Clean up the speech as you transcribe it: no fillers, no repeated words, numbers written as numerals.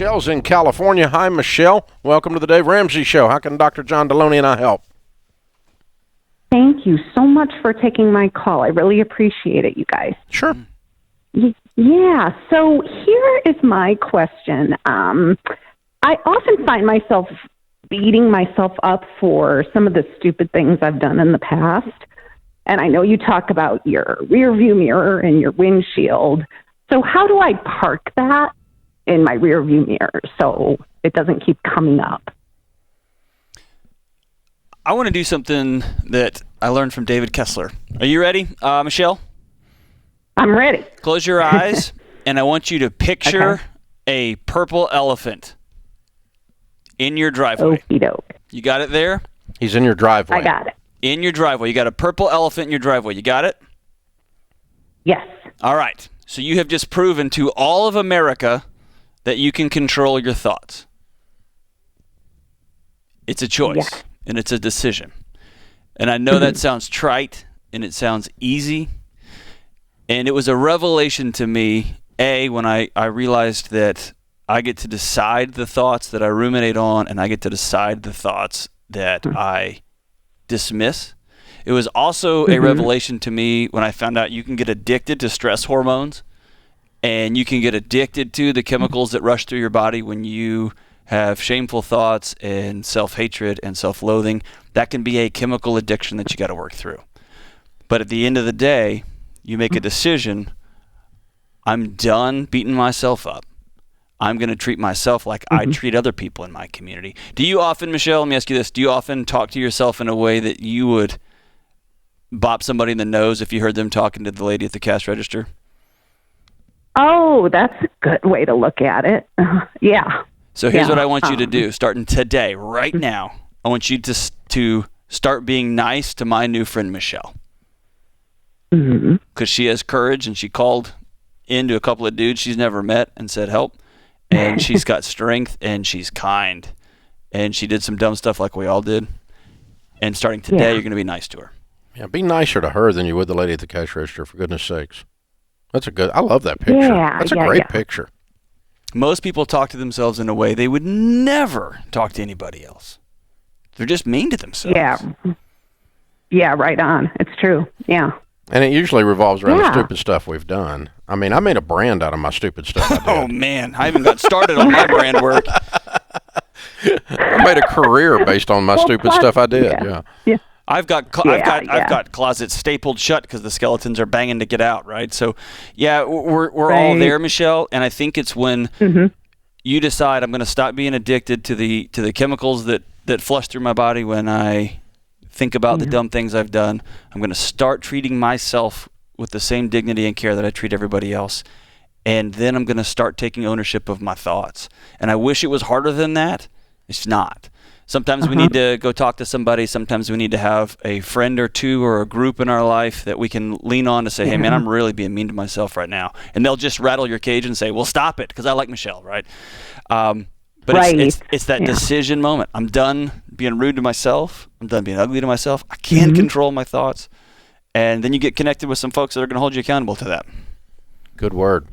Michelle's in California. Hi, Michelle. Welcome to the Dave Ramsey Show. How can Dr. John Deloney and I help? Thank you so much for taking my call. I really appreciate it, you guys. Sure. Yeah, so here is my question. I often find myself beating myself up for some of the stupid things I've done in the past. And I know you talk about your rear view mirror and your windshield. So how do I park that in my rear view mirror so it doesn't keep coming up? I want to do something that I learned from David Kessler. Are you ready, Michelle? I'm ready. Close your eyes, and I want you to picture a purple elephant in your driveway. Okie doke. You got it there? He's in your driveway. I got it. In your driveway. You got a purple elephant in your driveway. You got it? Yes. All right. So you have just proven to all of America that you can control your thoughts. It's a choice, and it's a decision. And I know that sounds trite, and it sounds easy. And it was a revelation to me, when I realized that I get to decide the thoughts that I ruminate on, and I get to decide the thoughts that I dismiss. It was also a revelation to me when I found out you can get addicted to stress hormones, and you can get addicted to the chemicals that rush through your body when you have shameful thoughts and self-hatred and self-loathing. That can be a chemical addiction that you got to work through. But at the end of the day, you make a decision. I'm done beating myself up. I'm going to treat myself like I treat other people in my community. Do you often, Michelle, let me ask you this, do you often talk to yourself in a way that you would bop somebody in the nose if you heard them talking to the lady at the cash register? Oh, that's a good way to look at it. Yeah. So here's what I want you to do, starting today, right now. I want you to start being nice to my new friend, Michelle. Because she has courage, and she called into a couple of dudes she's never met and said help. And she's got strength, and she's kind. And she did some dumb stuff like we all did. And starting today, you're going to be nice to her. Yeah, be nicer to her than you would the lady at the cash register, for goodness sakes. I love that picture. That's a great picture. Most people talk to themselves in a way they would never talk to anybody else. They're just mean to themselves. Yeah, right on. It's true. Yeah. And it usually revolves around the stupid stuff we've done. I mean, I made a brand out of my stupid stuff I did. Oh, man. I haven't got started on my brand work. I made a career based on my stupid stuff I did. Yeah. I've got closets stapled shut because the skeletons are banging to get out, right? So, we're all there, Michelle. And I think it's when you decide I'm going to stop being addicted to the chemicals that flush through my body when I think about the dumb things I've done. I'm going to start treating myself with the same dignity and care that I treat everybody else. And then I'm going to start taking ownership of my thoughts. And I wish it was harder than that. It's not. Sometimes we need to go talk to somebody. Sometimes we need to have a friend or two or a group in our life that we can lean on to say, hey, man, I'm really being mean to myself right now. And they'll just rattle your cage and say, well, stop it, because I like Michelle, right? But it's that decision moment. I'm done being rude to myself. I'm done being ugly to myself. I can't control my thoughts. And then you get connected with some folks that are going to hold you accountable to that. Good word.